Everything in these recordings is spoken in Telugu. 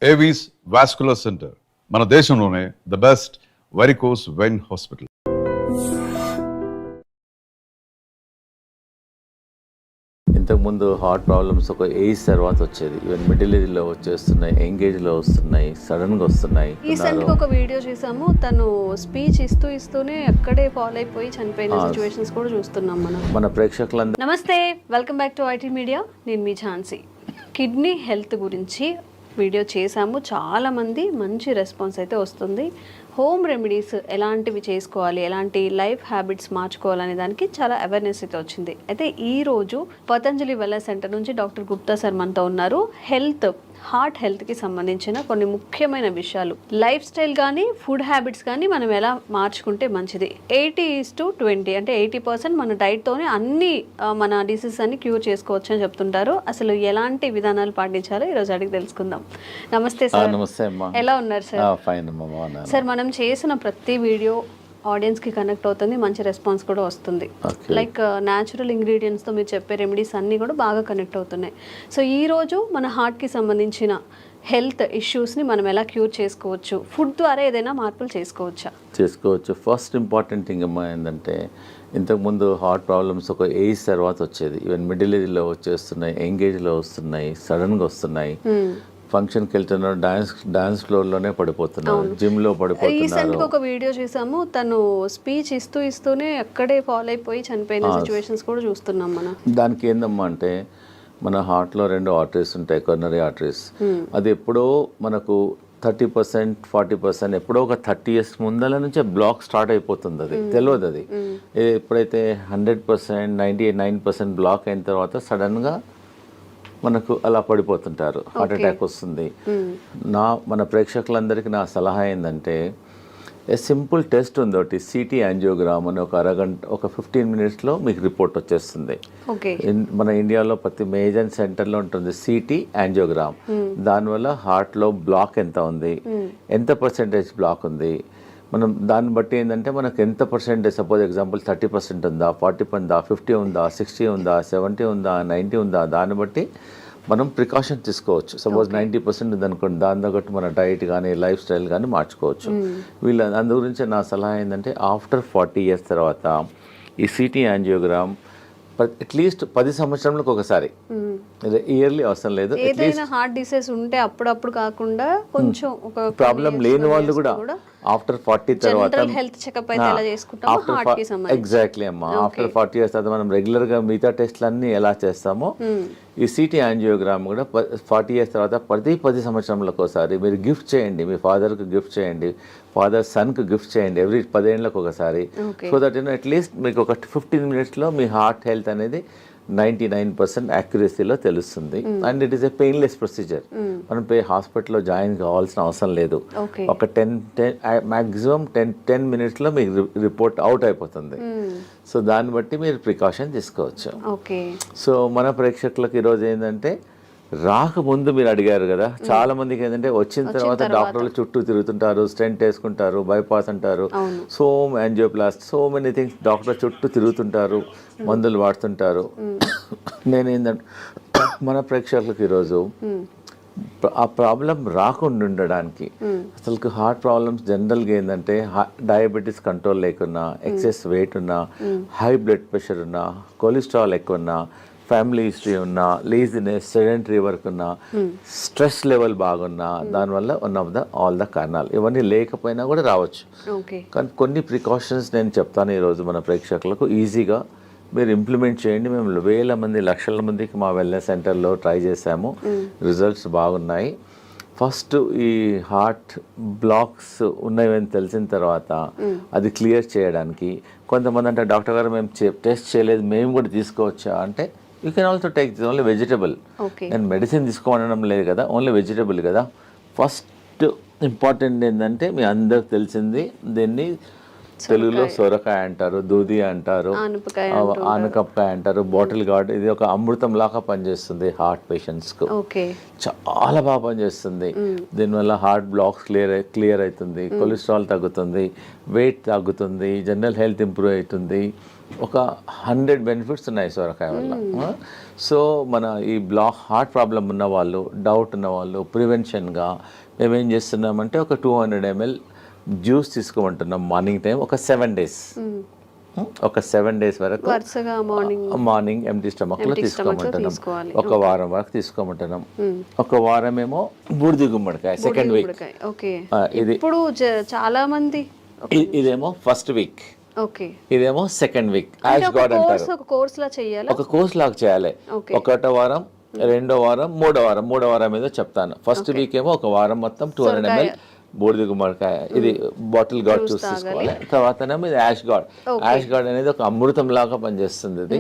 ఏవీస్ వాస్కులర్ సెంటర్ మన దేశంలోనే the best varicose vein hospital. ఇంతకుముందు హార్ట్ ప్రాబ్లమ్స్ ఒక ఏజ్ తర్వాత వచ్చేది, ఈవెన్ మిడిల్ ఏజ్లో వచ్చేస్తున్నాయి, ఎంగేజ్లో వస్తున్నాయి, సడన్గా వస్తున్నాయి. రీసెంట్గా ఒక వీడియో చూసాము, తను స్పీచ్ ఇస్తూనే అక్కడే ఫాలో అయిపోయి చనిపోయిన సిచ్యువేషన్స్ కూడా చూస్తున్నాం మన ప్రేక్షకులందరూ. నమస్తే, welcome back to IT media. నేను మీ ఝాన్సీ. కిడ్నీ హెల్త్ గురించి వీడియో చేశాము, చాలామంది మంచి రెస్పాన్స్ అయితే వస్తుంది. హోమ్ రెమెడీస్ ఎలాంటివి చేసుకోవాలి, ఎలాంటి లైఫ్ హ్యాబిట్స్ మార్చుకోవాలనే దానికి చాలా అవేర్నెస్ అయితే వచ్చింది. అయితే ఈరోజు పతంజలి వెల్నెస్ సెంటర్ నుంచి డాక్టర్ గుప్తా సార్ మనతో ఉన్నారు. హార్ట్ హెల్త్కి సంబంధించిన కొన్ని ముఖ్యమైన విషయాలు, లైఫ్ స్టైల్ కానీ ఫుడ్ హ్యాబిట్స్ కానీ మనం ఎలా మార్చుకుంటే మంచిది. 80:20 అంటే 80% మన డైట్తోనే అన్ని మన డిసీజెస్ అన్ని క్యూర్ చేసుకోవచ్చు అని చెప్తుంటారు. అసలు ఎలాంటి విధానాలు పాటించాలో ఈరోజు అడిగి తెలుసుకుందాం. నమస్తే సార్. నమస్తే అమ్మా. ఎలా ఉన్నారు సార్? ఫైన్ అమ్మా. సార్, మనం చేసిన ప్రతి వీడియో ఆడియన్స్కి కనెక్ట్ అవుతుంది, మంచి రెస్పాన్స్ కూడా వస్తుంది. లైక్ న్యాచురల్ ఇంగ్రీడియంట్స్తో మీరు చెప్పే రెమెడీస్ అన్నీ కూడా బాగా కనెక్ట్ అవుతున్నాయి. సో ఈరోజు మన హార్ట్కి సంబంధించిన హెల్త్ ఇష్యూస్ని మనం ఎలా క్యూర్ చేసుకోవచ్చు, ఫుడ్ ద్వారా ఏదైనా మార్పులు చేసుకోవచ్చు. ఫస్ట్ ఇంపార్టెంట్ థింగ్ అమ్మా ఏంటంటే, ఇంతకుముందు హార్ట్ ప్రాబ్లమ్స్ ఒక ఏజ్ తర్వాత వచ్చేది, ఈవెన్ మిడిల్ ఏజ్లో వచ్చేస్తున్నాయి, ఎంగేజ్లో వస్తున్నాయి, సడన్గా వస్తున్నాయి. ఫంక్షన్కి వెళ్తున్నారు, డాన్స్ ఫ్లోర్లోనే పడిపోతున్నారు, జిమ్లో పడిపోతున్నారు. రీసెంట్గా ఒక వీడియో చూసాము, తను స్పీచ్ ఇస్తూనే అక్కడే ఫాలో అయిపోయి చనిపోయిన సిచ్యువేషన్స్ కూడా చూస్తున్నాం మనం. దానికి ఏందమ్మా అంటే, మన హార్ట్లో 2 ఆర్టరీస్ ఉంటాయి, కొర్నరీ ఆర్టరీస్. అది ఎప్పుడో మనకు 30%, 40%, ఎప్పుడో ఒక 30 years ముందల నుంచే బ్లాక్ స్టార్ట్ అయిపోతుంది. అది తెలియదు. అది ఎప్పుడైతే 100%, 99% బ్లాక్ అయిన తర్వాత సడన్గా మనకు అలా పడిపోతుంటారు, హార్ట్ అటాక్ వస్తుంది. మన ప్రేక్షకులందరికీ నా సలహా ఏంటంటే, సింపుల్ టెస్ట్ ఉంది ఒకటి, సిటీ యాంజియోగ్రామ్ అని. ఒక అరగంట, ఒక 15 minutesలో మీకు రిపోర్ట్ వచ్చేస్తుంది. మన ఇండియాలో ప్రతి మేజర్ సెంటర్లో ఉంటుంది సిటీ యాంజియోగ్రామ్. దానివల్ల హార్ట్లో బ్లాక్ ఎంత ఉంది, ఎంత పర్సెంటేజ్ బ్లాక్ ఉంది, మనం దాన్ని బట్టి ఏంటంటే మనకు ఎంత పర్సెంటేజ్, సపోజ్ ఎగ్జాంపుల్ 30% ఉందా, 40 ఉందా, 50 ఉందా, 60 ఉందా, 70 ఉందా, 90 ఉందా, దాన్ని బట్టి మనం ప్రికాషన్ తీసుకోవచ్చు. సపోజ్ 90% ఉందనుకోండి, దాని తగ్గట్టు మన డైట్ కానీ లైఫ్ స్టైల్ కానీ మార్చుకోవచ్చు. అందు గురించి నా సలహా ఏంటంటే, ఆఫ్టర్ 40 years తర్వాత ఈ సిటీ యాంజియోగ్రామ్ అట్లీస్ట్ 10 సంవత్సరాలకు ఒకసారి, ఇయర్లీ అవసరం లేదు. ఏదైనా హార్ట్ డిసీజ్ ఉంటే అప్పుడప్పుడు కాకుండా కొంచెం ఒక ప్రాబ్లం లేని వాళ్ళు కూడా ఆఫ్టర్ 40 తర్వాత హెల్త్ చెకప్ అయితే ఎలా చేసుకుంటామో హార్ట్ కి సంబంధించి. ఎగ్జాక్ట్లీ అమ్మా. ఆఫ్టర్ 40 years తర్వాత మనం రెగ్యులర్గా మిగతా టెస్ట్లన్నీ ఎలా చేస్తామో, ఈ సిటీ యాంజియోగ్రామ్ కూడా 40 years తర్వాత ప్రతి 10 సంవత్సరాలకు ఒకసారి మీరు గిఫ్ట్ చేయండి. మీ ఫాదర్కి గిఫ్ట్ చేయండి, ఫాదర్ సన్కి గిఫ్ట్ చేయండి, ఎవ్రీ 10 ఏళ్ళకు ఒకసారి. సో దట్ అట్లీస్ట్ మీకు ఒక 15 minutesలో మీ హార్ట్ హెల్త్ అనేది 99% యాక్యురసీలో తెలుస్తుంది. And it is a painless procedure. మనం హాస్పిటల్లో జాయిన్ కావాల్సిన అవసరం లేదు. ఒక 10 minutesలో మీకు రిపోర్ట్ అవుట్ అయిపోతుంది. సో దాన్ని బట్టి మీరు ప్రికాషన్ తీసుకోవచ్చు. సో మన ప్రేక్షకులకు ఈరోజు ఏంటంటే, రాకముందు మీరు అడిగారు కదా, చాలా మందికి ఏంటంటే వచ్చిన తర్వాత డాక్టర్లు చుట్టూ తిరుగుతుంటారు, స్టెంట్ వేసుకుంటారు, బైపాస్ అంటారు, so angioplasty, so many things, doctor చుట్టూ తిరుగుతుంటారు, మందులు వాడుతుంటారు. నేనేంటంటే, మన ప్రేక్షకులకు ఈరోజు ఆ ప్రాబ్లం రాకుండా ఉండడానికి, అసలు హార్ట్ ప్రాబ్లమ్స్ జనరల్గా ఏంటంటే, డయాబెటీస్ కంట్రోల్ లేకున్నా, ఎక్సెస్ వెయిట్ ఉన్నా, హై బ్లడ్ ప్రెషర్ ఉన్నా, కొలెస్ట్రాల్ ఎక్కువ ఉన్నా, ఫ్యామిలీ హిస్టరీ ఉన్నా, లేజినెస్, సెడెంటరీ వర్క్ ఉన్నా, స్ట్రెస్ లెవెల్ బాగున్నా, దానివల్ల ఆల్ ద కారణాలు. ఇవన్నీ లేకపోయినా కూడా రావచ్చు. కానీ కొన్ని ప్రికాషన్స్ నేను చెప్తాను ఈరోజు మన ప్రేక్షకులకు, ఈజీగా మీరు ఇంప్లిమెంట్ చేయండి. మేము వేల మంది, లక్షల మందికి మా వెల్నెస్ సెంటర్లో ట్రై చేసాము, రిజల్ట్స్ బాగున్నాయి. ఫస్ట్ ఈ హార్ట్ బ్లాక్స్ ఉన్నాయని తెలిసిన తర్వాత అది క్లియర్ చేయడానికి, కొంతమంది అంటే, డాక్టర్ గారు మేము టెస్ట్ చేయలేదు, మేము కూడా తీసుకోవచ్చా అంటే, you can also take this only vegetable. నేను మెడిసిన్ తీసుకోవడం లేదు కదా, ఓన్లీ వెజిటబుల్ కదా. ఫస్ట్ ఇంపార్టెంట్ ఏంటంటే, మీ అందరికి తెలిసింది, దీన్ని తెలుగులో సొరకాయ అంటారు, దూది అంటారు, ఆనపకాయ అంటారు, బాటిల్ గార్డ్. ఇది ఒక అమృతం లాగా పనిచేస్తుంది హార్ట్ పేషెంట్స్కు. చాలా బాగా పనిచేస్తుంది. దీనివల్ల హార్ట్ బ్లాక్స్ క్లియర్ అవుతుంది, కొలెస్ట్రాల్ తగ్గుతుంది, వెయిట్ తగ్గుతుంది, జనరల్ హెల్త్ ఇంప్రూవ్ అవుతుంది. ఒక 100 బెనిఫిట్స్ ఉన్నాయి సొరకాయ వల్ల. సో మన ఈ హార్ట్ ప్రాబ్లం ఉన్న వాళ్ళు, డౌట్ ఉన్న వాళ్ళు ప్రివెన్షన్గా మేమేం చేస్తున్నామంటే ఒక 200 ml జ్యూస్ తీసుకోమంటున్నాం మార్నింగ్ టైం ఒక 7 days. ఒక 7 days వరకు వరుసగా మార్నింగ్ ఎంటీ స్టమక్లో తీసుకోమంటున్నాం. ఒక వారం వరకు తీసుకోమంటున్నాం. ఒక వారం ఏమో బూడిద గుమ్మడికాయ సెకండ్ వీక్. ఇది ఇప్పుడు చాలా మంది ఇదేమో ఫస్ట్ వీక్, ఓకే, ఇదేమో సెకండ్ వీక్. యాష్ గార్డ్ అంటారు. ఒక కోర్స్ లా చేయాలి, ఒక కోర్స్ లాగా చేయాలి. ఒకటో వారం, రెండో వారం, మూడో వారం ఏదో చెప్తాను. ఫస్ట్ వీక్ ఏమో ఒక వారం మొత్తం 200 ml బూడిద గుమ్మడికాయ, ఇది బాటిల్ గార్డ్ జ్యూస్ తీసుకోవాలి. తర్వాతనేమో ఇది యాష్ గార్డ్. యాష్ గార్డ్ అనేది ఒక అమృతం లాగా పనిచేస్తుంది.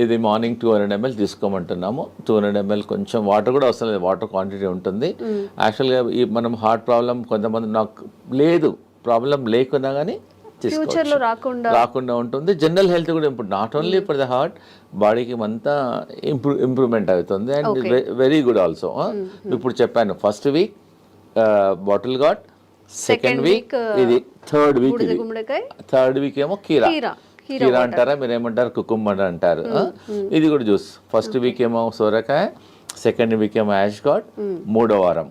ఇది మార్నింగ్ 200 ml తీసుకోమంటున్నాము. 200 ml కొంచెం వాటర్ కూడా అవసరం లేదు, వాటర్ క్వాంటిటీ ఉంటుంది. యాక్చువల్గా ఈ మనం హార్ట్ ప్రాబ్లం కొంతమంది నాకు లేదు, ప్రాబ్లం లేకున్నా కానీ ఫ్యూచర్ లో రాకుండా ఉంటుంది. జనరల్ హెల్త్ కూడా improve, not only for the heart, బాడీకి అంతా ఇంప్రూవ్మెంట్ అవుతుంది. And very good also. ఇప్పుడు చెప్పాను first week bottle gourd, second week ఇది, థర్డ్ వీక్ ఏమో కీరా అంటారా, మీరు ఏమంటారు కుకుంబర్ అంటారు. ఇది కూడా జ్యూస్. ఫస్ట్ వీక్ ఏమో సోరకాయ, సెకండ్ వీక్ ఏమో యాష్ గార్డ్, మూడో వారం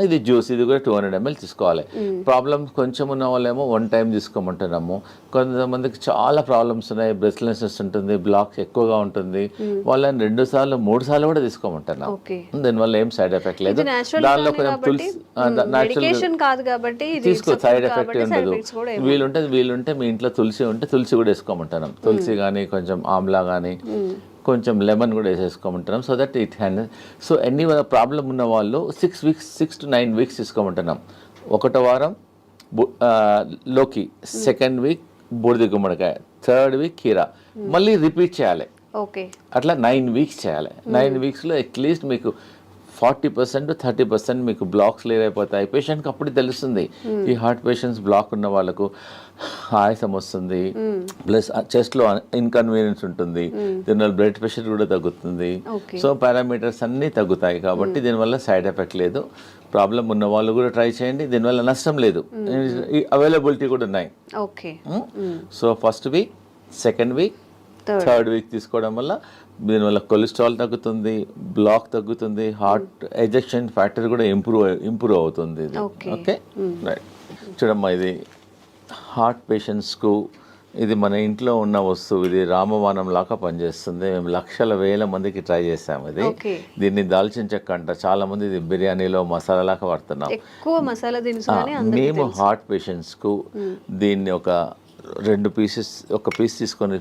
ఇది జ్యూస్. ఇది కూడా 200 ml తీసుకోవాలి. ప్రాబ్లమ్స్ కొంచెం ఉన్న వాళ్ళేమో 1 time తీసుకోమంటున్నాము. కొంతమందికి చాలా ప్రాబ్లమ్స్ ఉన్నాయి, బ్రెస్ట్లెస్నెస్ ఉంటుంది, బ్లాక్స్ ఎక్కువగా ఉంటుంది, వాళ్ళని 2 సార్లు 3 సార్లు కూడా తీసుకోమంటున్నాం. దీనివల్ల ఏం సైడ్ ఎఫెక్ట్ లేదు. దానిలో కొంచెం తులసి తీసుకో, సైడ్ ఎఫెక్ట్ ఉండదు. వీలుంటే మీ ఇంట్లో తులసి ఉంటే తులసి కూడా వేసుకోమంటున్నాం. తులసి కానీ కొంచెం ఆమ్లా కానీ కొంచెం లెమన్ కూడా వేసేసుకోమంటున్నాం. So that it hand. So ఎన్ని ప్రాబ్లం ఉన్న వాళ్ళు 6 to 9 weeks తీసుకోమంటున్నాం. ఒకటో వారం లోకి, సెకండ్ వీక్ బూడిద గుమ్మడికాయ, థర్డ్ వీక్ కీరా, మళ్ళీ రిపీట్ చేయాలి. అట్లా 9 weeks చేయాలి. 9 weeksలో అట్లీస్ట్ మీకు 40% to 30% మీకు బ్లాక్స్ క్లియర్ అయిపోతాయి. పేషెంట్కి అప్పుడు తెలుస్తుంది. ఈ హార్ట్ పేషెంట్స్ బ్లాక్ ఉన్న వాళ్ళకు ఆయాసం వస్తుంది, ప్లస్ చెస్ట్లో ఇన్కన్వీనియన్స్ ఉంటుంది, దీనివల్ల బ్లడ్ ప్రెషర్ కూడా తగ్గుతుంది. సో పారామీటర్స్ అన్నీ తగ్గుతాయి. కాబట్టి దీనివల్ల సైడ్ ఎఫెక్ట్ లేదు. ప్రాబ్లం ఉన్న వాళ్ళు కూడా ట్రై చేయండి, దీనివల్ల నష్టం లేదు. అవైలబిలిటీ కూడా ఉన్నాయి. So first week, second week, third week తీసుకోవడం వల్ల దీనివల్ల కొలెస్ట్రాల్ తగ్గుతుంది, బ్లాక్ తగ్గుతుంది, హార్ట్ ఎజెక్షన్ ఫ్యాక్టర్ కూడా ఇంప్రూవ్ అవుతుంది. ఇది ఓకే రైట్. చూడమ్మా, ఇది హార్ట్ పేషెంట్స్కు ఇది మన ఇంట్లో ఉన్న వస్తువు. ఇది రామబాణం లాగా పనిచేస్తుంది. మేము లక్షల వేల మందికి ట్రై చేసాము. ఇది దీన్ని దాల్చిన చెక్క అంట, చాలా మంది ఇది బిర్యానీలో మసాలా లాగా వాడుతున్నాం. మేము హార్ట్ పేషెంట్స్కు దీన్ని ఒక 2 pieces, ఒక పీస్ తీసుకొని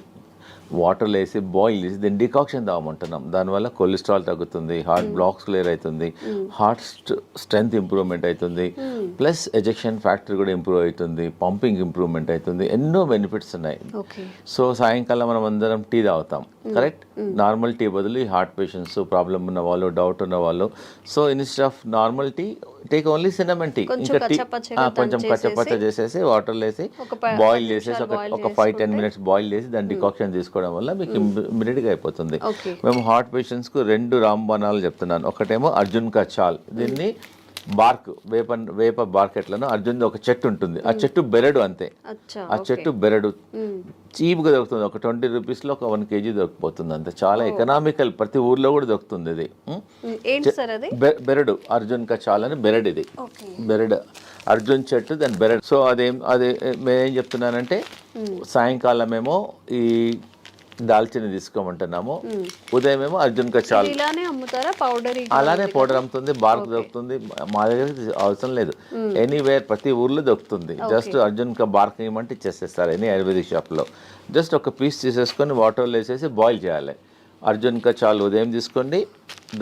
వాటర్లో వేసి బాయిల్ చేసి దీన్ని డికాక్షన్ తాగమంటున్నాం. దానివల్ల కొలెస్ట్రాల్ తగ్గుతుంది, హార్ట్ బ్లాక్స్ క్లియర్ అవుతుంది, హార్ట్ స్ట్రెంగ్త్ ఇంప్రూవ్మెంట్ అవుతుంది, ప్లస్ ఎజెక్షన్ ఫ్యాక్టర్ కూడా ఇంప్రూవ్ అవుతుంది, పంపింగ్ ఇంప్రూవ్మెంట్ అవుతుంది. ఎన్నో బెనిఫిట్స్ ఉన్నాయి. సో సాయంకాలం మనం అందరం టీ తాగుతాం, కరెక్ట్? నార్మల్ టీ బదులు ఈ హార్ట్ పేషెంట్స్, ప్రాబ్లం ఉన్న వాళ్ళు, డౌట్ ఉన్న వాళ్ళు, so instead of normal tea take only cinnamon tea. ఇంకా టీ కొంచెం కచ్చపచ్చ చేసేసి వాటర్లో వేసి బాయిల్ చేసేసి ఒక 5-10 minutes బాయిల్ చేసి దాన్ని డికాక్షన్ తీసుకోవడం వల్ల మీకు ఇమ్మీడియట్గా అయిపోతుంది. మేము హార్ట్ పేషెంట్స్కు 2 రాంబాణాలు చెప్తున్నాను. ఒకటేమో అర్జున్ కా చాల్, దీన్ని బార్క్, వేప బార్క్ ఎట్లనో అర్జున్ ఒక చెట్టు ఉంటుంది, ఆ చెట్టు బెరడు అంతే. ఆ చెట్టు బెరడు చీప్గా దొరుకుతుంది. ఒక 20 rupeesలో ఒక 1 kg దొరికిపోతుంది అంతే. చాలా ఎకనామికల్, ప్రతి ఊర్లో కూడా దొరుకుతుంది. ఇది బెరడు, అర్జున్ కా చాల్ అని బెరడు. ఇది బెరడు, అర్జున్ చెట్టు, దాని బెరడు. సో అదే మేమేం చెప్తున్నానంటే సాయంకాలం ఏమో ఈ దాల్చిన తీసుకోమంటున్నాము, ఉదయం ఏమో అర్జున్ కా చాల్. అలానే పౌడర్ అమ్ముతుంది, బార్క్ దొరుకుతుంది. మా దగ్గర అవసరం లేదు, ఎనీవేర్ ప్రతి ఊర్లో దొరుకుతుంది. జస్ట్ అర్జున్ కా బార్క్ ఏమంటే ఇచ్చేసేస్తారు ఎనీ ఆయుర్వేదిక్ షాప్లో. జస్ట్ ఒక పీస్ తీసేసుకొని వాటర్లో వేసేసి బాయిల్ చేయాలి. అర్జున్ కా చాల్ ఉదయం తీసుకోండి,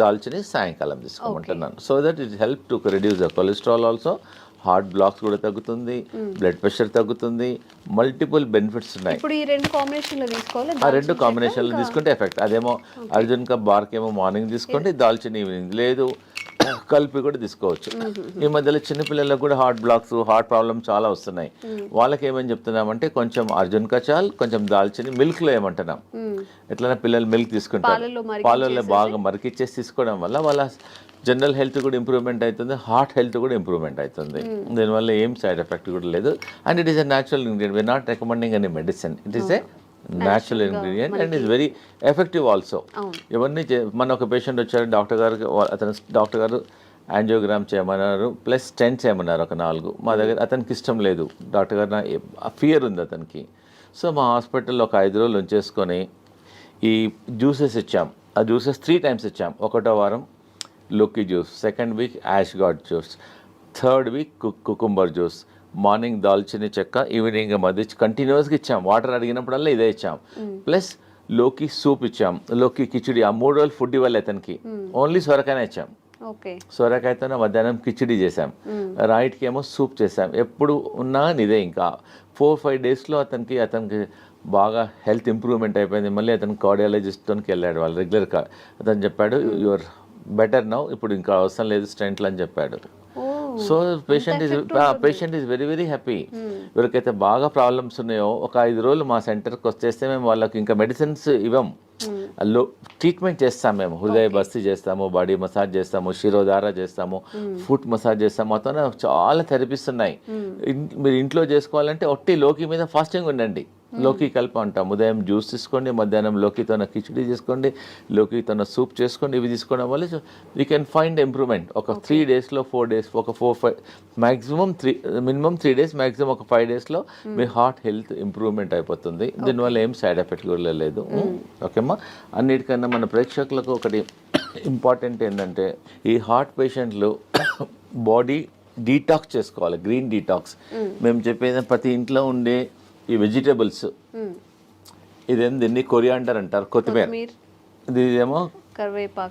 దాల్చిని సాయంకాలం తీసుకోమంటున్నాను. So that it help to reduce the cholesterol also, heart blocks కూడా తగ్గుతుంది, బ్లడ్ ప్రెషర్ తగ్గుతుంది, మల్టిపుల్ బెనిఫిట్స్ ఉన్నాయి. ఇప్పుడు ఈ 2 కాంబినేషన్లో తీసుకోవాలి. ఆ 2 కాంబినేషన్లో తీసుకుంటే ఎఫెక్ట్. అదేమో అర్జున్ కా బార్క్ ఏమో మార్నింగ్ తీసుకోండి, దాల్చిన ఈవినింగ్, లేదు కలిపి కూడా తీసుకోవచ్చు. ఈ మధ్యలో చిన్నపిల్లలకు కూడా హార్ట్ బ్లాక్స్, హార్ట్ ప్రాబ్లమ్ చాలా వస్తున్నాయి. వాళ్ళకి ఏమని చెప్తున్నామంటే కొంచెం అర్జున్ కా చాల్, కొంచెం దాల్చిని మిల్క్లో ఏమంటున్నాం. ఎట్లైనా పిల్లలు మిల్క్ తీసుకుంటారు, పాలల్లో బాగా మరికిచ్చేసి తీసుకోవడం వల్ల వాళ్ళ జనరల్ హెల్త్ కూడా ఇంప్రూవ్మెంట్ అవుతుంది, హార్ట్ హెల్త్ కూడా ఇంప్రూవ్మెంట్ అవుతుంది. దీనివల్ల ఏం సైడ్ ఎఫెక్ట్ కూడా లేదు. And it is a natural ingredient. We are not recommending any medicine, it is a natural ingredient and is very effective also. ఇవన్నీ మన ఒక పేషెంట్ వచ్చారు, డాక్టర్ గారు యాంజియోగ్రామ్ చేయమన్నారు, ప్లస్ స్టెంట్ చేయమన్నారు ఒక 4. మా దగ్గర అతనికి ఇష్టం లేదు, డాక్టర్ గారు ఫియర్ ఉంది అతనికి. సో మా హాస్పిటల్లో ఒక 5 రోజులు ఉంచేసుకొని ఈ జ్యూసెస్ ఇచ్చాం. ఆ జ్యూసెస్ 3 times ఇచ్చాం. 1వ వారం లోకి juice, 2nd week ash gourd juice, 3rd week cucumber juice, morning దాల్చిని చెక్క, ఈవినింగ్ మధ్య కంటిన్యూస్గా ఇచ్చాం. వాటర్ అడిగినప్పుడల్లా ఇదే ఇచ్చాం. ప్లస్ లోకి సూప్ ఇచ్చాం, లోకి కిచిడి. ఆ 3 రోజులు ఫుడ్ ఇవ్వాలి అతనికి, ఓన్లీ సొరకాయనే ఇచ్చాం. సొరకాయతోనే మధ్యాహ్నం కిచిడి చేసాం, రైట్కి ఏమో సూప్ చేసాం. ఎప్పుడు ఉన్నా ఇదే. ఇంకా 4-5 daysలో అతనికి బాగా హెల్త్ ఇంప్రూవ్మెంట్ అయిపోయింది. మళ్ళీ అతను కార్డియాలజిస్ట్కి వెళ్ళాడు, వాళ్ళు రెగ్యులర్గా. అతను చెప్పాడు యువర్ బెటర్ నౌ, ఇప్పుడు ఇంకా అవసరం లేదు స్టెంట్లు అని చెప్పాడు. So patient is very very happy. ఎవరికైతే బాగా ప్రాబ్లమ్స్ ఉన్నాయో ఒక 5 రోజులు మా సెంటర్కి వచ్చేస్తే మేము వాళ్ళకి ఇంకా మెడిసిన్స్ ఇవ్వం, ట్రీట్మెంట్ చేస్తాం. మేము హృదయ బస్తి చేస్తాము, బాడీ మసాజ్ చేస్తాము, శిరోధార చేస్తాము, ఫుట్ మసాజ్ చేస్తాము. మొత్తం చాలా థెరపీస్ ఉన్నాయి. మీరు ఇంట్లో చేసుకోవాలంటే ఒట్టి లోకి మీద ఫాస్టింగ్ ఉండండి. లోకి కలిపి అంటాం. ఉదయం జ్యూస్ తీసుకోండి, మధ్యాహ్నం లోకితోన కిచిడి చేసుకోండి, లోకితోన సూప్ చేసుకోండి. ఇవి తీసుకోవడం వల్ల యూ కెన్ ఫైండ్ ఇంప్రూవ్మెంట్. ఒక 3 daysలో 4 days, ఒక 4-5 మినిమం 3 days, మ్యాక్సిమం ఒక 5 daysలో మీ హార్ట్ హెల్త్ ఇంప్రూవ్మెంట్ అయిపోతుంది. దీనివల్ల ఏం సైడ్ ఎఫెక్ట్ కూడా లేదు. ఓకేమ్మా. అన్నిటికన్నా మన ప్రేక్షకులకు ఒకటి ఇంపార్టెంట్ ఏంటంటే, ఈ హార్ట్ పేషెంట్లు బాడీ డీటాక్స్ చేసుకోవాలి, గ్రీన్ డీటాక్స్. మేము చెప్పేది ప్రతి ఇంట్లో ఉండే ఈ వెజిటేబుల్స్, ఇదేం దీన్ని కొరియాండర్ అంటారు, కొత్తిమీర. ఇదేమో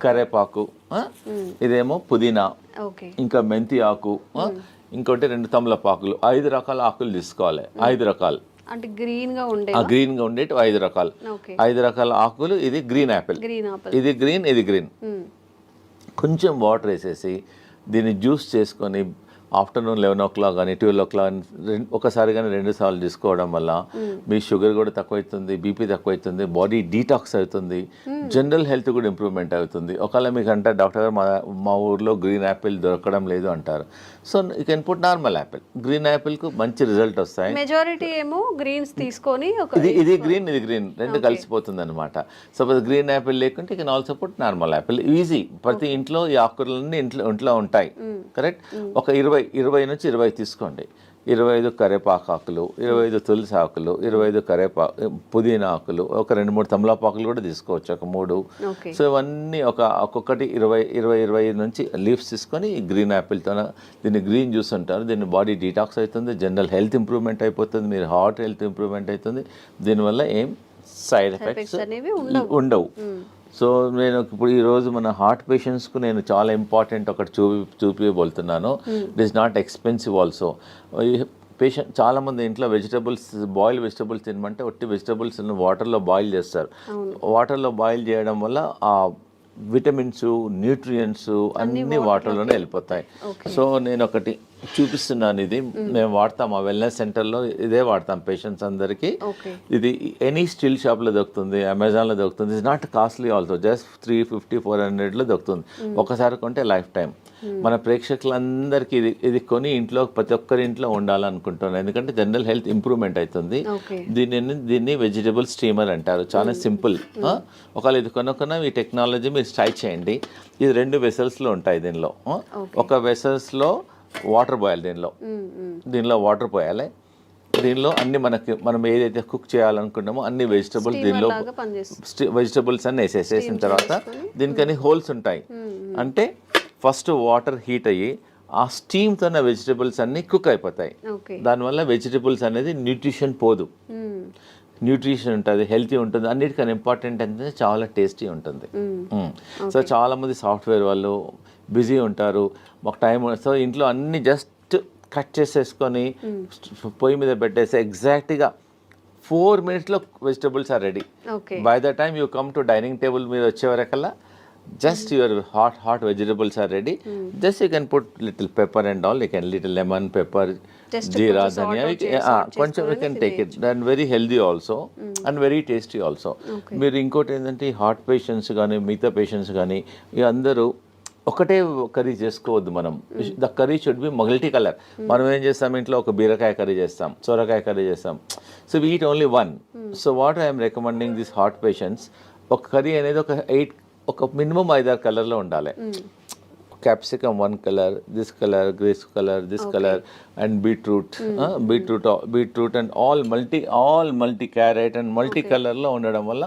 కరేపాకు, ఇదేమో పుదీనా, ఇంకా మెంతి ఆకు, ఇంకోటి 2 తమలపాకులు. 5 రకాల ఆకులు తీసుకోవాలి. 5 రకాలు అంటే గ్రీన్ గా ఉండేటి 5 రకాలు. 5 రకాల ఆకులు. ఇది గ్రీన్ యాపిల్, ఇది గ్రీన్, ఇది గ్రీన్. కొంచెం వాటర్ వేసేసి దీన్ని జ్యూస్ చేసుకొని ఆఫ్టర్నూన్ 11 o'clock కానీ 12 o'clock ఒకసారి కానీ 2 సార్లు తీసుకోవడం వల్ల మీ షుగర్ కూడా తక్కువ అవుతుంది, బీపీ తక్కువ అవుతుంది, బాడీ డీటాక్స్ అవుతుంది, జనరల్ హెల్త్ కూడా ఇంప్రూవ్మెంట్ అవుతుంది. ఒకవేళ మీకు అంటే డాక్టర్ గారు మా ఊర్లో గ్రీన్ యాపిల్ దొరకడం లేదు అంటారు. So you can put normal apple. Green యాపిల్కు మంచి రిజల్ట్ వస్తాయి. మెజారిటీ ఏమో గ్రీన్స్ తీసుకొని ఇది గ్రీన్, ఇది గ్రీన్, 2 కలిసిపోతుంది అనమాట. సపోజ్ గ్రీన్ యాపిల్ లేకుంటే you can also put normal Apple. Easy. ప్రతి ఇంట్లో ఈ ఆకుకూరలన్నీ ఇంట్లో ఉంటాయి. కరెక్ట్. ఒక 20 నుంచి 20 తీసుకోండి. 25 కరేపాకు ఆకులు, 25 తులసి ఆకులు, 25 పుదీనా ఆకులు, ఒక 2-3 తమలపాకులు కూడా తీసుకోవచ్చు, ఒక 3. సో ఇవన్నీ ఒక్కొక్కటి 20 నుంచి లీవ్స్ తీసుకొని గ్రీన్ యాపిల్తో దీన్ని గ్రీన్ జ్యూస్ అంటారు. దీన్ని బాడీ డీటాక్స్ అవుతుంది, జనరల్ హెల్త్ ఇంప్రూవ్మెంట్ అయిపోతుంది, మీరు హార్ట్ హెల్త్ ఇంప్రూవ్మెంట్ అవుతుంది. దీనివల్ల ఏం సైడ్ ఎఫెక్ట్స్ ఉండవు. సో నేను ఇప్పుడు ఈరోజు మన హార్ట్ పేషెంట్స్కు నేను చాలా ఇంపార్టెంట్ ఒకటి చూపించబోతున్నాను. It is not expensive also. Patient చాలామంది ఇంట్లో బాయిల్ వెజిటబుల్స్ తినమంటే ఒట్టి వెజిటబుల్స్ వాటర్లో బాయిల్ చేస్తారు. వాటర్లో బాయిల్ చేయడం వల్ల ఆ విటమిన్స్, న్యూట్రియంట్స్ అన్నీ వాటర్లోనే వెళ్ళిపోతాయి. సో నేను ఒకటి చూపిస్తున్నాను. ఇది మేము వాడతాం, ఆ వెల్నెస్ సెంటర్లో ఇదే వాడతాం పేషెంట్స్ అందరికీ. ఇది ఎనీ స్టీల్ షాప్లో దొరుకుతుంది, అమెజాన్లో దొరుకుతుంది. It's not costly also, just 350-400లో దొరుకుతుంది. ఒకసారి కొంటే లైఫ్ టైం. మన ప్రేక్షకులందరికీ ఇది ఇంట్లో ప్రతి ఒక్కరి ఇంట్లో ఉండాలనుకుంటున్నాను, ఎందుకంటే జనరల్ హెల్త్ ఇంప్రూవ్మెంట్ అవుతుంది. దీన్ని వెజిటబుల్ స్టీమర్ అంటారు. చాలా సింపుల్. ఒకవేళ ఇది కొనుక్కున్న ఈ టెక్నాలజీ మీరు ట్రై చేయండి. ఇది 2 వెసల్స్లో ఉంటాయి. దీనిలో ఒక వెసల్స్లో వాటర్ పోయాలి, దీనిలో వాటర్ పోయాలి. దీనిలో అన్ని మనం ఏదైతే కుక్ చేయాలనుకున్నామో అన్ని వెజిటబుల్స్ అన్ని వేసేసిన తర్వాత దీనికని హోల్స్ ఉంటాయి. అంటే ఫస్ట్ వాటర్ హీట్ అయ్యి ఆ స్టీమ్తోన్న వెజిటబుల్స్ అన్ని కుక్ అయిపోతాయి. దానివల్ల వెజిటబుల్స్ అనేది న్యూట్రిషన్ పోదు, న్యూట్రిషన్ ఉంటుంది, హెల్తీ ఉంటుంది. అన్నిటికన్నా ఇంపార్టెంట్ అంటే చాలా టేస్టీ ఉంటుంది. సో చాలామంది సాఫ్ట్వేర్ వాళ్ళు బిజీ ఉంటారు, మాకు టైం. సో ఇంట్లో అన్ని జస్ట్ కట్ చేసేసుకొని పొయ్యి మీద పెట్టేసి ఎగ్జాక్ట్గా 4 minutesలో vegetables are ready. By the time you come to dining table మీద వచ్చే వరకల్లా just your hot vegetables are ready. Just you can put little pepper and all, you can little lemon, pepper, jeera, dhania, కొంచెం you can take it. Then very healthy also and very tasty also. మీరు ఇంకోటి ఏంటంటే హార్ట్ పేషెంట్స్ కానీ మిగతా పేషెంట్స్ కానీ అందరూ ఒకటే కర్రీ చేసుకోవద్దు మనం. The curry should be multi colour. మనం ఏం చేస్తాం ఇంట్లో, ఒక బీరకాయ కర్రీ చేస్తాం, సొరకాయ కర్రీ చేస్తాం. So we eat only one. So what I'm recommending this heart patients, ఒక కర్రీ అనేది ఒక మినిమం 5-6 కలర్లో ఉండాలి. Capsicum 1 colour, this colour, green colour, this colour, and beetroot and all multi carrot and multi కలర్లో ఉండడం వల్ల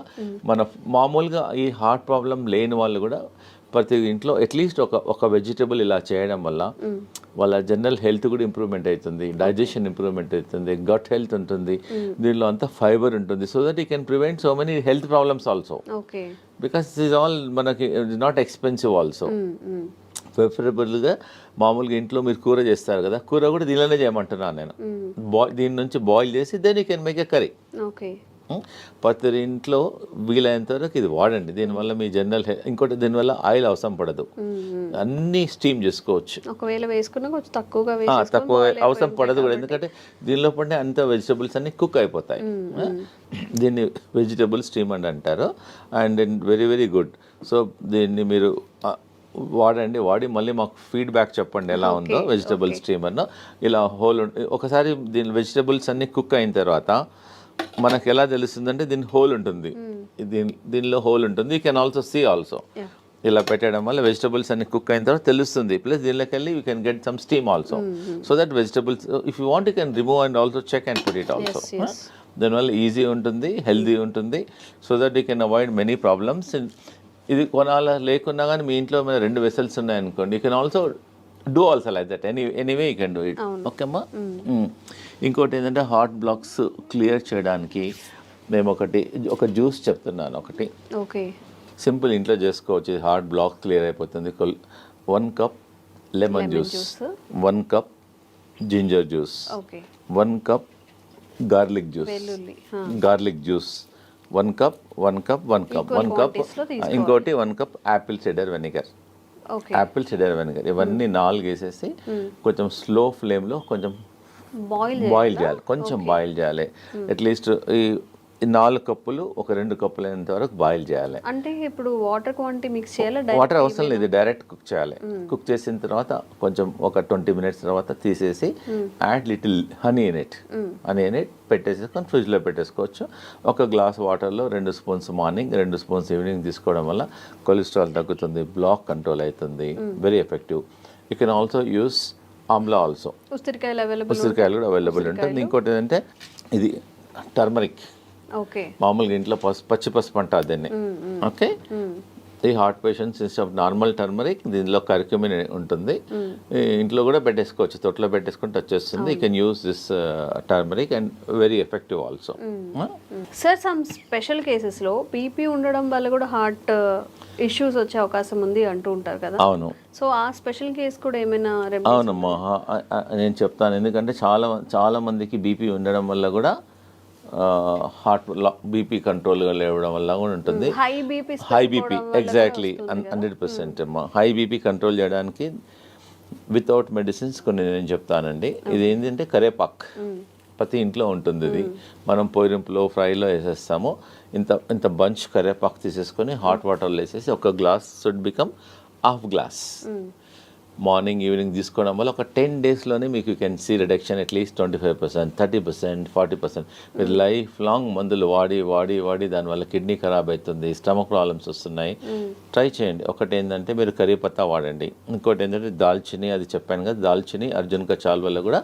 మన మామూలుగా ఈ హార్ట్ ప్రాబ్లం లేని వాళ్ళు కూడా ప్రతి ఇంట్లో అట్లీస్ట్ ఒక వెజిటబుల్ ఇలా చేయడం వల్ల వాళ్ళ జనరల్ హెల్త్ కూడా ఇంప్రూవ్మెంట్ అవుతుంది, డైజెషన్ ఇంప్రూవ్మెంట్ అవుతుంది, గట్ హెల్త్ ఉంటుంది, దీనిలో అంతా ఫైబర్ ఉంటుంది. So that you can prevent so many health problems also, because this all మనకి నాట్ ఎక్స్పెన్సివ్ ఆల్సో. ప్రిఫరబుల్గా మామూలుగా ఇంట్లో మీరు కూర చేస్తారు కదా, కూర కూడా దీనిలోనే చేయమంటున్నాను నేను. దీని నుంచి బాయిల్ చేసి then you can make a curry. ప్రతి ఇంట్లో వీలైనంత వరకు ఇది వాడండి. దీనివల్ల మీ జనరల్ ఇంకోటి, దీనివల్ల ఆయిల్ అవసరం పడదు, అన్నీ స్టీమ్ చేసుకోవచ్చు. ఒకవేళ వేసుకున్నా కొంచెం తక్కువ అవసరం పడదు కూడా, ఎందుకంటే దీనిలో పడిన అంత వెజిటబుల్స్ అన్ని కుక్ అయిపోతాయి. దీన్ని వెజిటబుల్ స్టీమ్ అని అంటారు. And very very good. So దీన్ని మీరు వాడి మళ్ళీ మాకు ఫీడ్బ్యాక్ చెప్పండి ఎలా ఉందో వెజిటబుల్ స్టీమర్ను. ఇలా ఒకసారి దీని వెజిటబుల్స్ అన్ని కుక్ అయిన తర్వాత మనకు ఎలా తెలుస్తుందంటే దీని హోల్ ఉంటుంది, దీనిలో హోల్ ఉంటుంది. You can also see also. ఇలా పెట్టడం వల్ల వెజిటబుల్స్ అన్ని కుక్ అయిన తర్వాత తెలుస్తుంది. ప్లస్ దీనిలోకి వెళ్ళి you can get some steam also. So that vegetables if you want you can remove and also check and put it also. దానివల్ల ఈజీ ఉంటుంది, హెల్దీ ఉంటుంది. So that you can avoid many problems. ఇది కొనాల లేకున్నా కానీ మీ ఇంట్లో 2 వెసల్స్ ఉన్నాయనుకోండి, you can also do also like that. Anyway you can do it. Okay అమ్మా. ఇంకోటి ఏంటంటే హార్ట్ బ్లాక్స్ క్లియర్ చేయడానికి మేము ఒక జ్యూస్ చెప్తున్నాను. ఒకటి సింపుల్ ఇంట్లో చేసుకోవచ్చు, హార్ట్ బ్లాక్ క్లియర్ అయిపోతుంది. 1 cup lemon juice, 1 cup ginger juice, 1 cup garlic juice, 1 cup ఇంకోటి 1 కప్ యాపిల్ సిడర్ వెనిగర్. ఇవన్నీ 4 వేసేసి కొంచెం స్లో ఫ్లేమ్లో కొంచెం బాయిల్ చేయాలి. కొంచెం బాయిల్ చేయాలి. అట్లీస్ట్ ఈ 4 కప్పులు ఒక 2 కప్పులు అయినంత వరకు బాయిల్ చేయాలి. అంటే ఇప్పుడు వాటర్ క్వాంటిటీ మిక్స్ చేయాలి? వాటర్ అవసరం లేదు, డైరెక్ట్ కుక్ చేయాలి. కుక్ చేసిన తర్వాత కొంచెం ఒక 20 మినిట్స్ తర్వాత తీసేసి add little honey in it పెట్టేసుకొని ఫ్రిడ్జ్లో పెట్టేసుకోవచ్చు. ఒక గ్లాస్ వాటర్లో 2 స్పూన్స్ మార్నింగ్, 2 స్పూన్స్ ఈవినింగ్ తీసుకోవడం వల్ల కొలెస్ట్రాల్ తగ్గుతుంది, బ్లాక్ కంట్రోల్ అవుతుంది. Very effective. You can also use Amla also. ఉసిరికాయలు కూడా అవైలబుల్ ఉంటుంది. ఇంకోటి ఏంటంటే ఇది టర్మరిక్. మామూలుగా ఇంట్లో పచ్చి పసుపు అంటారు దీన్ని. ఓకే. ఈ heart patients instead of normal turmeric దీనిలో కర్క్యూమిన్ ఉంటుంది. ఇంట్లో కూడా పెట్టేసుకోవచ్చు, తొట్లో పెట్టేసుకుంటే వచ్చేస్తుంది. You can use this turmeric and very effective also. Sir, some special కేసెస్లో బీపీ ఉండడం వల్ల కూడా హార్ట్ ఇష్యూస్ వచ్చే అవకాశం ఉంది అంటూ ఉంటారు కదా. అవును. సో ఆ స్పెషల్ కేసు కూడా ఏమైనా? అవునమ్మా, నేను చెప్తాను. ఎందుకంటే చాలా మందికి బీపీ ఉండడం వల్ల కూడా హార్ట్ బీపీ కంట్రోల్గా లేవడం వల్ల కూడా ఉంటుంది. హై బీపీ ఎగ్జాక్ట్లీ 100% అమ్మా. హై బీపీ కంట్రోల్ చేయడానికి వితౌట్ మెడిసిన్స్ కొన్ని నేను చెప్తానండి. ఇది ఏంటంటే కరేపాక్ ప్రతి ఇంట్లో ఉంటుంది. ఇది మనం పోయింపులో ఫ్రైలో వేసేస్తాము. ఇంత బంచ్ కరేపాక్ తీసేసుకొని హాట్ వాటర్లో వేసేసి ఒక glass should become half glass morning evening తీసుకోవడం వల్ల ఒక 10 డేస్లోనే మీకు you can see reduction at least 25%, 30%, 40%. మీరు లైఫ్ లాంగ్ మందులు వాడి దానివల్ల కిడ్నీ ఖరాబ్ అవుతుంది, స్టమక్ ప్రాబ్లమ్స్ వస్తున్నాయి. ట్రై చేయండి. ఒకటి ఏంటంటే మీరు కరీ పత్తా వాడండి. ఇంకోటి ఏంటంటే దాల్చిని, అది చెప్పాను కదా, దాల్చిని అర్జున్ కచాల్ వల్ల కూడా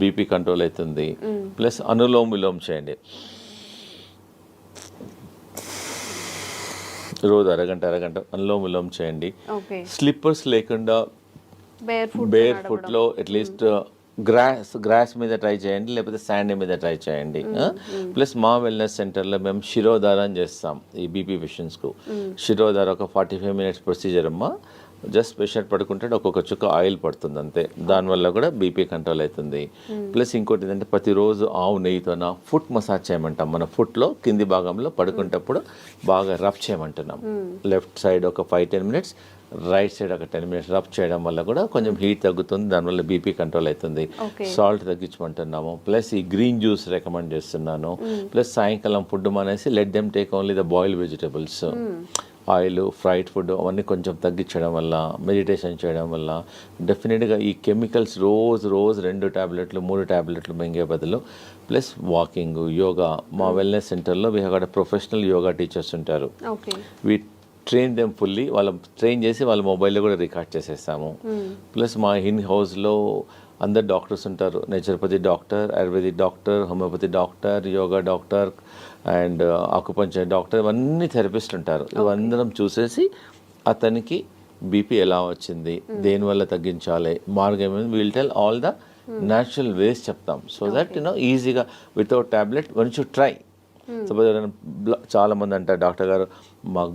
బీపీ కంట్రోల్ అవుతుంది. ప్లస్ అనులోమ్ విలోమ్ చేయండి. రోజు అరగంట అనులోమ్ విలోమ్ చేయండి. స్లిప్పర్స్ లేకుండా బేర్ ఫుట్లో అట్లీస్ట్ గ్రాస్ మీద ట్రై చేయండి, లేకపోతే శాండ్ మీద ట్రై చేయండి. ప్లస్ మా వెల్నెస్ సెంటర్లో మేము శిరోధారం చేస్తాం ఈ బీపీ పేషెంట్స్కు. శిరోధార ఒక 45 మినిట్స్ ప్రొసీజర్ అమ్మా. జస్ట్ పేషెంట్ పడుకుంటే ఒక్కొక్క చుక్క ఆయిల్ పడుతుంది అంతే. దానివల్ల కూడా బీపీ కంట్రోల్ అవుతుంది. ప్లస్ ఇంకోటి ఏంటంటే ప్రతిరోజు ఆవు నెయ్యితోన ఫుట్ మసాజ్ చేయమంటాం. మన ఫుట్లో కింది భాగంలో పడుకుంటప్పుడు బాగా రబ్ చేయమంటున్నాం. లెఫ్ట్ సైడ్ ఒక 5-10 మినిట్స్, రైట్ సైడ్ ఒక 10 మినిట్స్ రబ్ చేయడం వల్ల కూడా కొంచెం హీట్ తగ్గుతుంది, దానివల్ల బీపీ కంట్రోల్ అవుతుంది. సాల్ట్ తగ్గించమంటున్నాము. ప్లస్ ఈ గ్రీన్ జ్యూస్ రికమెండ్ చేస్తున్నాను. ప్లస్ సాయంకాలం ఫుడ్ మానేసి let them take only the boiled vegetables. Oil, fried food అవన్నీ కొంచెం తగ్గించడం వల్ల, మెడిటేషన్ చేయడం వల్ల డెఫినెట్గా ఈ కెమికల్స్ రోజు 2 టాబ్లెట్లు 3 టాబ్లెట్లు మింగే బదులు ప్లస్ వాకింగ్, యోగా. మా వెల్నెస్ సెంటర్లో we have got professional yoga teachers ఉంటారు. We train them fully. Train చేసి వాళ్ళ మొబైల్లో కూడా రికార్డ్ చేసేస్తాము. ప్లస్ మా ఇన్ హౌస్లో అందరు డాక్టర్స్ ఉంటారు. Naturopathy doctor, ayurvedic doctor, homeopathy doctor, yoga doctor and acupuncture doctor, ఇవన్నీ థెరపిస్ట్ ఉంటారు. ఇవందరం చూసేసి అతనికి బీపీ ఎలా వచ్చింది, దేనివల్ల తగ్గించాలి, మార్గం ఏమైంది, will tell all the natural ways చెప్తాం. సో దట్ ఈజీగా without tablet once you try. Suppose చాలా మంది అంటారు డాక్టర్ గారు మాకు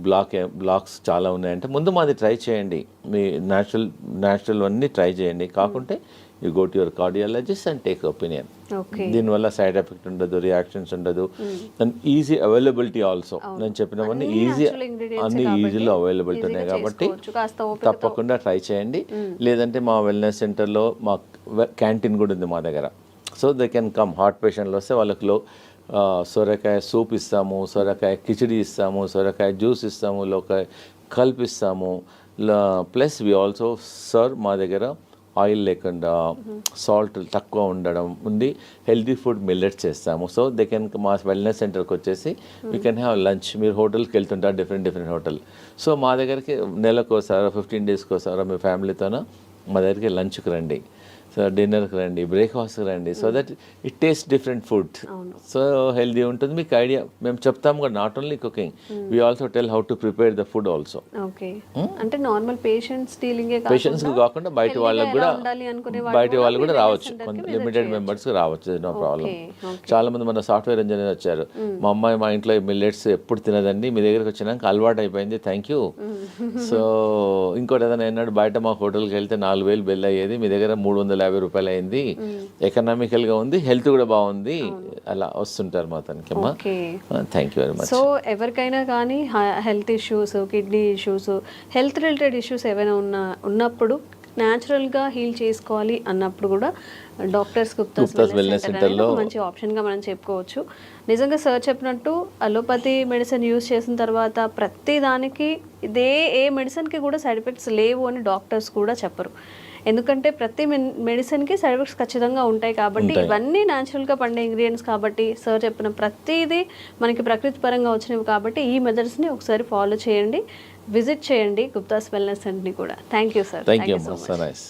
బ్లాక్స్ చాలా ఉన్నాయంటే, ముందు మాది ట్రై చేయండి, మీ న్యాచురల్ అన్నీ ట్రై చేయండి. కాకుంటే you go to your cardiologist and take opinion. దీనివల్ల సైడ్ ఎఫెక్ట్ ఉండదు, రియాక్షన్స్ ఉండదు, అండ్ ఈజీ అవైలబిలిటీ ఆల్సో. నేను చెప్పినవన్నీ అన్ని ఈజీలో అవైలబిలిటీ ఉన్నాయి కాబట్టి తప్పకుండా ట్రై చేయండి. లేదంటే మా వెల్నెస్ సెంటర్లో మా క్యాంటీన్ కూడా ఉంది మా దగ్గర. So they can come. Heart పేషెంట్లు వస్తే వాళ్ళకి సొరకాయ సూప్ ఇస్తాము, సొరకాయ కిచిడి ఇస్తాము, సొరకాయ జ్యూస్ ఇస్తాము, లోకాయ కల్పిస్తాము. ప్లస్ వి ఆల్సో సర్వ్ మా దగ్గర ఆయిల్ లేకుండా, సాల్ట్ తక్కువ ఉండడం ఉంది, హెల్తీ ఫుడ్ మిల్లెట్స్ చేస్తాము. సో దే కెన్ మా వెల్నెస్ సెంటర్కి వచ్చేసి వీ కెన్ హ్యావ్ లంచ్. మీరు హోటల్కి వెళ్తుంటారు, డిఫరెంట్ హోటల్. సో మా దగ్గరికి నెలకోసారో 15 డేస్కి ఒకసారో మీ ఫ్యామిలీతోనో మా దగ్గరికి లంచ్కి రండి, సో డిన్నర్కి రండి, బ్రేక్ఫాస్ట్కి రండి. So that it taste different food. So healthy ఉంటుంది. మీకు ఐడియా మేము చెప్తాము కూడా, not only cooking, we also tell how to prepare the food also. అంటే నార్మల్ పేషెంట్స్కి కాకుండా బయట వాళ్ళకి కూడా రావచ్చు. లిమిటెడ్ మెంబర్స్కి రావచ్చు, నో ప్రాబ్లం. చాలా మంది మన సాఫ్ట్వేర్ ఇంజనీర్ వచ్చారు, మా అమ్మాయి మా ఇంట్లో మిల్లెట్స్ ఎప్పుడు తినదండి, మీ దగ్గరికి వచ్చినాక అలవాటు అయిపోయింది, థ్యాంక్ యూ. సో ఇంకోటి ఏదైనా అన్నాడు, బయట మా హోటల్కి వెళ్తే 4,000 బిల్ అయ్యేది, మీ దగ్గర 350 రూపాయలు అయింది, ఎకనామికల్గా ఉంది, హెల్త్ కూడా బాగుంది, అలా వస్తుంటారు మా తనకి. అమ్మా thank you very much. So ఎవరికైనా కానీ health issues, kidney issues, health related issues ఏవైనా ఉన్నప్పుడు న్యాచురల్గా హీల్ చేసుకోవాలి అన్నప్పుడు కూడా డాక్టర్స్ గుప్తాస్ వెల్నెస్ సెంటర్లో మంచి ఆప్షన్గా మనం చెప్పుకోవచ్చు. నిజంగా సార్ చెప్పినట్టు అలోపతి మెడిసిన్ యూజ్ చేసిన తర్వాత ప్రతి దానికి ఏ మెడిసిన్కి కూడా సైడ్ ఎఫెక్ట్స్ లేవు అని డాక్టర్స్ కూడా చెప్పరు. ఎందుకంటే ప్రతి మెడిసిన్కి సైడ్ ఎఫెక్ట్స్ ఖచ్చితంగా ఉంటాయి కాబట్టి, ఇవన్నీ న్యాచురల్గా పండే ఇంగ్రీడియంట్స్ కాబట్టి, సార్ చెప్పిన ప్రతిదీ మనకి ప్రకృతి పరంగా వచ్చినవి కాబట్టి ఈ మెథడ్స్ని ఒకసారి ఫాలో చేయండి, విజిట్ చేయండి గుప్తాస్ వెల్నెస్ సెంటర్ని కూడా. Thank you sir. Thank you so much.